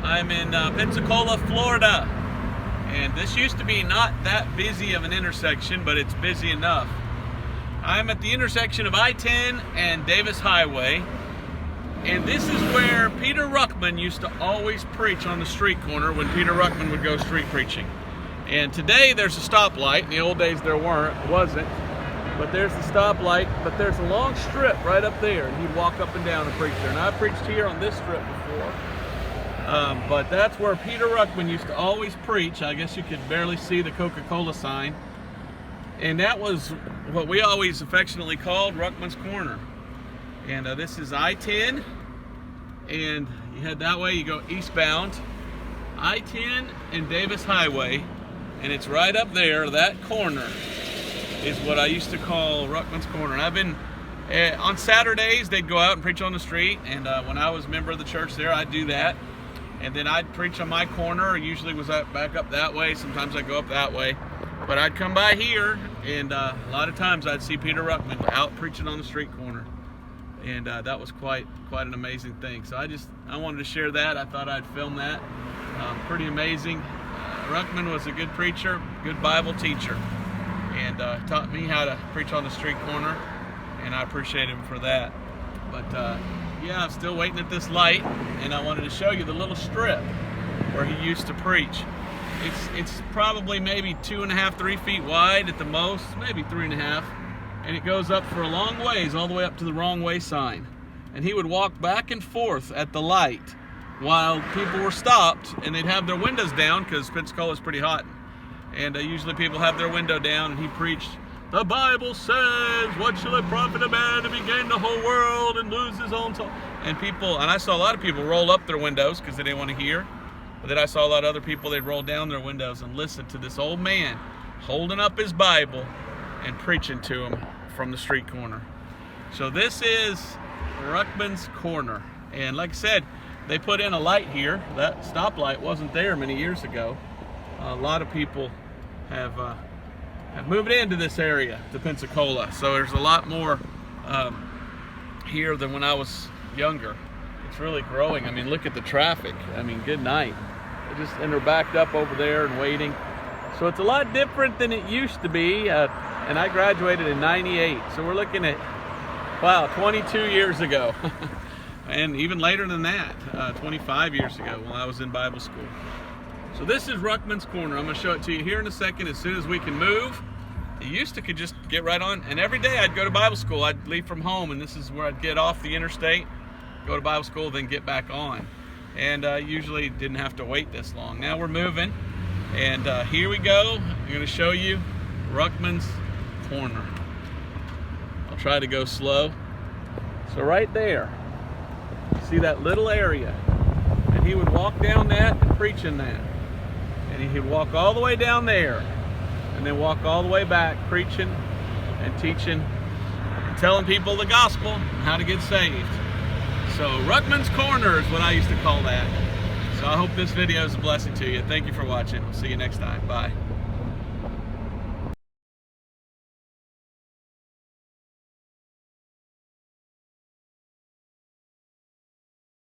I'm in Pensacola, Florida, and this used to be not that busy of an intersection, but it's busy enough. I'm at the intersection of I-10 and Davis Highway, and this is where Peter Ruckman used to always preach on the street corner when Peter Ruckman would go street preaching. And today there's a stoplight. In the old days there wasn't, but there's the stoplight, but there's a long strip right up there, and he'd walk up and down and preach there. And I've preached here on this strip before. But that's where Peter Ruckman used to always preach. I guess you could barely see the Coca-Cola sign. And that was what we always affectionately called Ruckman's Corner. And this is I-10. And you head that way, you go eastbound. I-10 and Davis Highway. And it's right up there, that corner is what I used to call Ruckman's Corner. And I've been, on Saturdays, they'd go out and preach on the street. And when I was a member of the church there, I'd do that. And then I'd preach on my corner. Usually was back up that way. Sometimes I'd go up that way. But I'd come by here, and a lot of times I'd see Peter Ruckman out preaching on the street corner. And that was quite an amazing thing. So I wanted to share that. I thought I'd film that. Pretty amazing. Ruckman was a good preacher, good Bible teacher, and taught me how to preach on the street corner, and I appreciate him for that. But yeah, I'm still waiting at this light, and I wanted to show you the little strip where he used to preach. It's probably maybe 2.5, 3 feet wide at the most, maybe 3.5, and it goes up for a long ways, all the way up to the wrong way sign. And he would walk back and forth at the light while people were stopped, and they'd have their windows down because Pensacola is pretty hot. And usually people have their window down, and he preached, "The Bible says, what shall it profit a man if he gain the whole world and lose his own soul?" And I saw a lot of people roll up their windows because they didn't want to hear. But then I saw a lot of other people, they'd roll down their windows and listen to this old man holding up his Bible and preaching to them from the street corner. So this is Ruckman's Corner. And like I said, they put in a light here. That stoplight wasn't there many years ago. A lot of people have moved into this area, to Pensacola. So there's a lot more here than when I was younger. It's really growing. I mean, look at the traffic. I mean, good night. And they're backed up over there and waiting. So it's a lot different than it used to be. And I graduated in '98. So we're looking at, wow, 22 years ago. And even later than that, 25 years ago when I was in Bible school. So this is Ruckman's Corner. I'm going to show it to you here in a second as soon as we can move. I used to could just get right on, and every day I'd go to Bible school. I'd leave from home, and this is where I'd get off the interstate, go to Bible school, then get back on. And usually didn't have to wait this long. Now we're moving, and here we go. I'm going to show you Ruckman's Corner. I'll try to go slow. So right there, see that little area, and he would walk down that and preach in that. And he'd walk all the way down there, and then walk all the way back, preaching and teaching, and telling people the gospel and how to get saved. So Ruckman's Corner is what I used to call that. So I hope this video is a blessing to you. Thank you for watching. We'll see you next time. Bye.